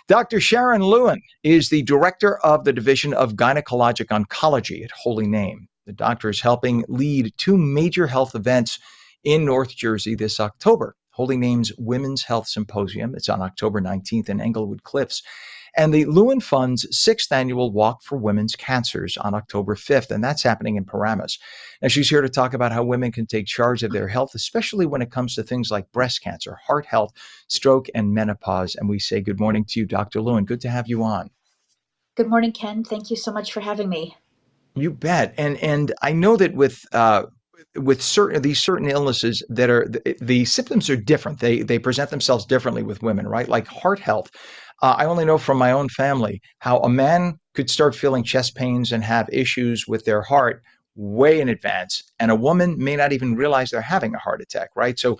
Dr. Sharyn Lewin is the director of the Division of Gynecologic Oncology at Holy Name. The doctor is helping lead two major health events in North Jersey this October. Holy Name's Women's Health Symposium. It's on October 19th in Englewood Cliffs. And the Lewin Fund's sixth annual Walk for Women's Cancers on October 5th, and that's happening in Paramus. Now, she's here to talk about how women can take charge of their health, especially when it comes to things like breast cancer, heart health, stroke, and menopause. And we say good morning to you, Dr. Lewin. Good to have you on. Good morning, Ken. Thank you so much for having me. You bet. And I know that with certain illnesses that are the symptoms are different. They present themselves differently with women, right? Like heart health. I only know from my own family how a man could start feeling chest pains and have issues with their heart way in advance, and a woman may not even realize they're having a heart attack, right? So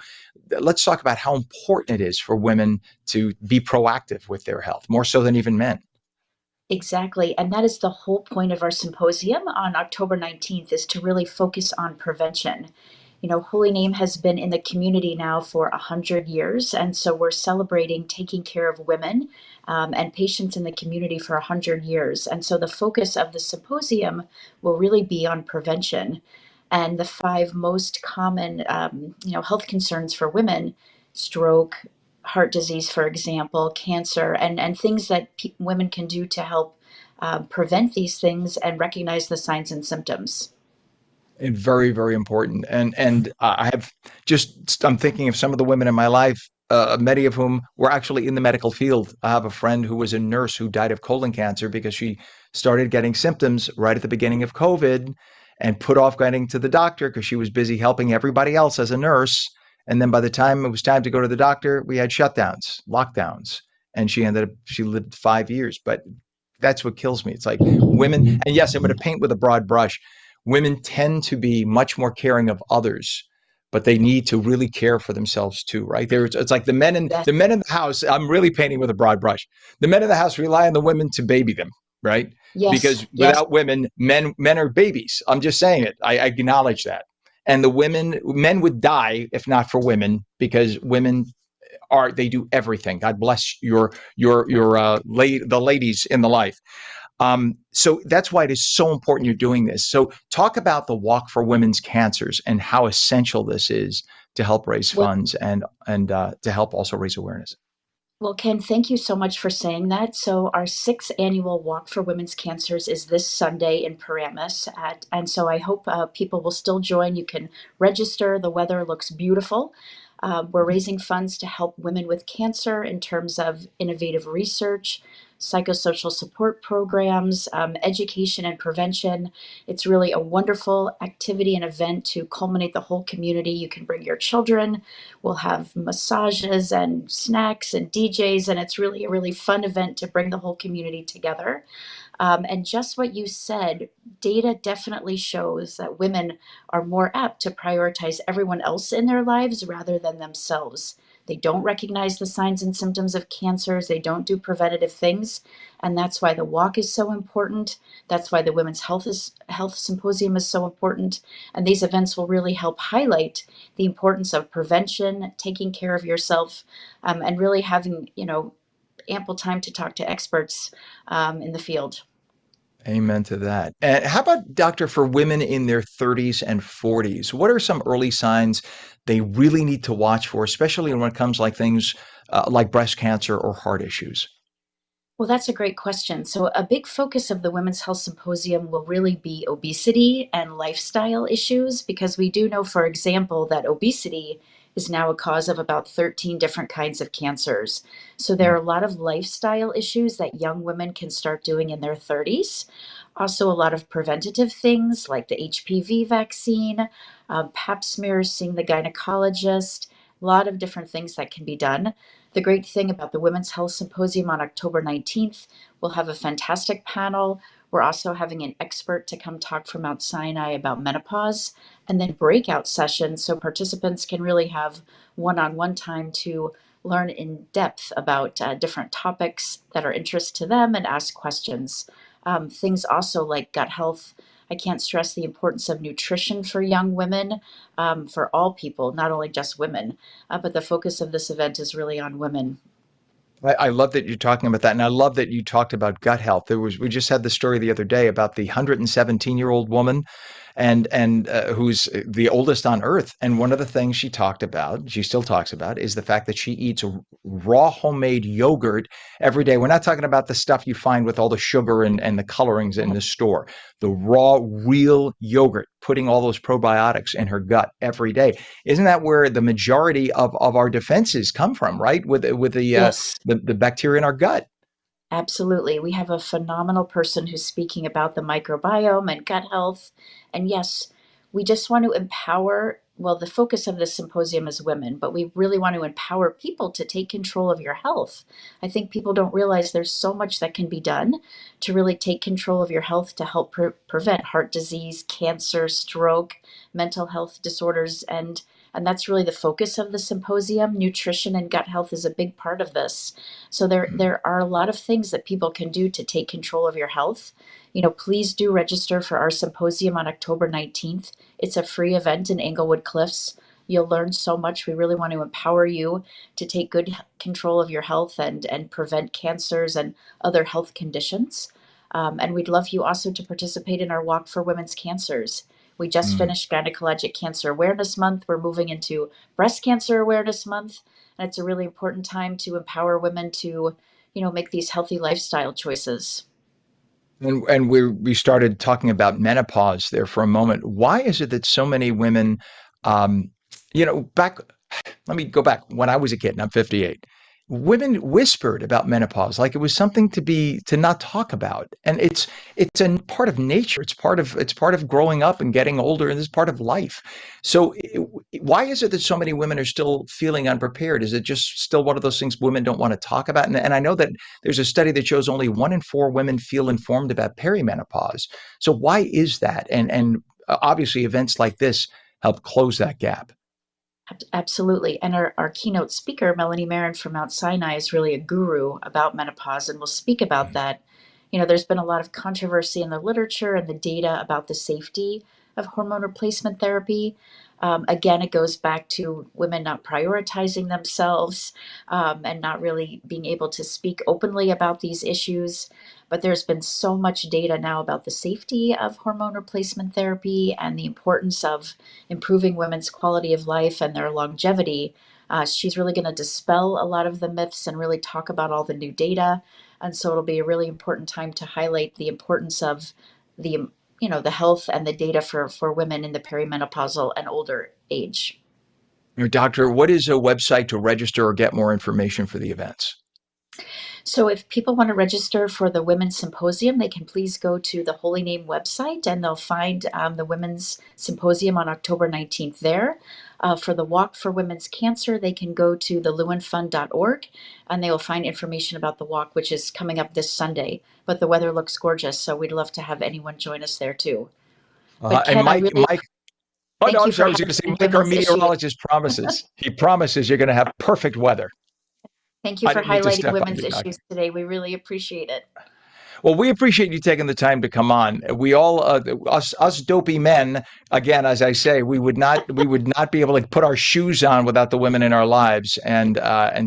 let's talk about how important it is for women to be proactive with their health, more so than even men. Exactly. And that is the whole point of our symposium on October 19th is to really focus on prevention. Holy Name has been in the community now for 100 years. And so we're celebrating taking care of women and patients in the community for 100 years. And so the focus of the symposium will really be on prevention. And the five most common, health concerns for women: stroke, heart disease, for example, cancer, and things that women can do to help prevent these things and recognize the signs and symptoms. And very, very important. And I have I'm thinking of some of the women in my life, many of whom were actually in the medical field. I have a friend who was a nurse who died of colon cancer because she started getting symptoms right at the beginning of COVID and put off getting to the doctor because she was busy helping everybody else as a nurse. And then by the time it was time to go to the doctor, we had shutdowns, lockdowns, and she lived 5 years. But that's what kills me. It's like women, and yes, I'm going to paint with a broad brush. Women tend to be much more caring of others, but they need to really care for themselves too, right? It's like Yes, the men in the house. I'm really painting with a broad brush. The men in the house rely on the women to baby them, right? yes, Because yes. without women, men are babies. I'm just saying it. I acknowledge that. And men would die if not for women, because women they do everything. God bless the ladies in the life. So that's why it is so important you're doing this. So talk about the Walk for Women's Cancers and how essential this is to help raise Well, funds and to help also raise awareness. well, Ken, thank you so much for saying that. So our sixth annual Walk for Women's Cancers is this Sunday in Paramus, and so I hope people will still join. You can register. The weather looks beautiful. We're raising funds to help women with cancer in terms of innovative research, psychosocial support programs, education and prevention. It's really a wonderful activity and event to culminate the whole community. You can bring your children. We'll have massages and snacks and DJs, and it's really a really fun event to bring the whole community together. And just what you said, data definitely shows that women are more apt to prioritize everyone else in their lives rather than themselves. They don't recognize the signs and symptoms of cancers. They don't do preventative things. And that's why the walk is so important. That's why the Health Symposium is so important. And these events will really help highlight the importance of prevention, taking care of yourself, and really having, ample time to talk to experts in the field. Amen to that. And how about, doctor, for women in their 30s and 40s? What are some early signs they really need to watch for, especially when it comes like things like breast cancer or heart issues? Well, that's a great question. So, a big focus of the Women's Health Symposium will really be obesity and lifestyle issues, because we do know, for example, that obesity is now a cause of about 13 different kinds of cancers. So, there are a lot of lifestyle issues that young women can start doing in their 30s. Also, a lot of preventative things like the HPV vaccine, pap smears, seeing the gynecologist, a lot of different things that can be done. The great thing about the Women's Health Symposium on October 19th, we'll have a fantastic panel. We're also having an expert to come talk from Mount Sinai about menopause, and then breakout sessions so participants can really have one on one time to learn in depth about different topics that are interest to them and ask questions. Things also like gut health. I can't stress the importance of nutrition for young women, for all people, not only just women, but the focus of this event is really on women. I love that you're talking about that, and I love that you talked about gut health. We just had the story the other day about the 117-year-old woman and who's the oldest on earth. And one of the things she still talks about, is the fact that she eats raw homemade yogurt every day. We're not talking about the stuff you find with all the sugar and the colorings in the store. The raw, real yogurt, putting all those probiotics in her gut every day. Isn't that where the majority of our defenses come from, right? With Yes. the bacteria in our gut. Absolutely. We have a phenomenal person who's speaking about the microbiome and gut health. And yes, we just want to empower. Well, the focus of this symposium is women, but we really want to empower people to take control of your health. I think people don't realize there's so much that can be done to really take control of your health to help prevent heart disease, cancer, stroke, mental health disorders, and that's really the focus of the symposium. Nutrition and gut health is a big part of this. So there are a lot of things that people can do to take control of your health. Please do register for our symposium on October 19th. It's a free event in Englewood Cliffs. You'll learn so much. We really want to empower you to take good control of your health and prevent cancers and other health conditions. And we'd love you also to participate in our Walk for Women's Cancers. We just Mm. finished Gynecologic Cancer Awareness Month. We're moving into Breast Cancer Awareness Month. And it's a really important time to empower women to, make these healthy lifestyle choices. And we started talking about menopause there for a moment. Why is it that so many women, um, back let me go back when I was a kid, and I'm 58. Women whispered about menopause like it was something to not talk about, and it's a part of nature. It's part of growing up and getting older, and it's part of life. So why is it that so many women are still feeling unprepared? Is it just still one of those things women don't want to talk about? And I know that there's a study that shows only 1 in 4 women feel informed about perimenopause. So why is that? And obviously events like this help close that gap. Absolutely. And our keynote speaker, Melanie Marin from Mount Sinai, is really a guru about menopause and will speak about that. There's been a lot of controversy in the literature and the data about the safety of hormone replacement therapy. Again, it goes back to women not prioritizing themselves and not really being able to speak openly about these issues. But there's been so much data now about the safety of hormone replacement therapy and the importance of improving women's quality of life and their longevity. She's really going to dispel a lot of the myths and really talk about all the new data. And so it'll be a really important time to highlight the importance of the the health and the data for women in the perimenopausal and older age. Doctor, what is a website to register or get more information for the events? So if people want to register for the Women's Symposium, they can please go to the Holy Name website and they'll find the Women's Symposium on October 19th there. For the Walk for Women's Cancer, they can go to thelewinfund.org and they will find information about the walk, which is coming up this Sunday. But the weather looks gorgeous, so we'd love to have anyone join us there too. But And Ken, I really Mike. Oh no, thank I'm you for sorry. I was going to say, highlighting Mike, our women's issues. meteorologist promises. He promises you're going to have perfect weather. Thank you I for didn't mean to highlighting step on women's you, Doctor. issues today. We really appreciate it. Well, we appreciate you taking the time to come on. We all, us dopey men, again, as I say, we would not be able to put our shoes on without the women in our lives. And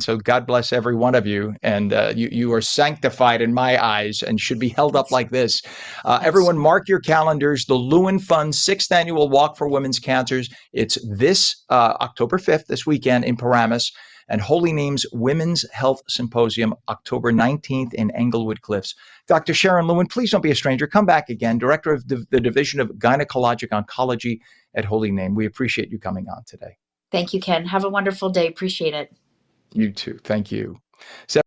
so God bless every one of you. And you are sanctified in my eyes and should be held up That's like this. that's Everyone, mark your calendars. The Lewin Fund 6th Annual Walk for Women's Cancers. It's this October 5th, this weekend in Paramus. And Holy Name's Women's Health Symposium, October 19th in Englewood Cliffs. Dr. Sharyn Lewin, please don't be a stranger. Come back again, Director of the Division of Gynecologic Oncology at Holy Name. We appreciate you coming on today. Thank you, Ken. Have a wonderful day. Appreciate it. You too. Thank you.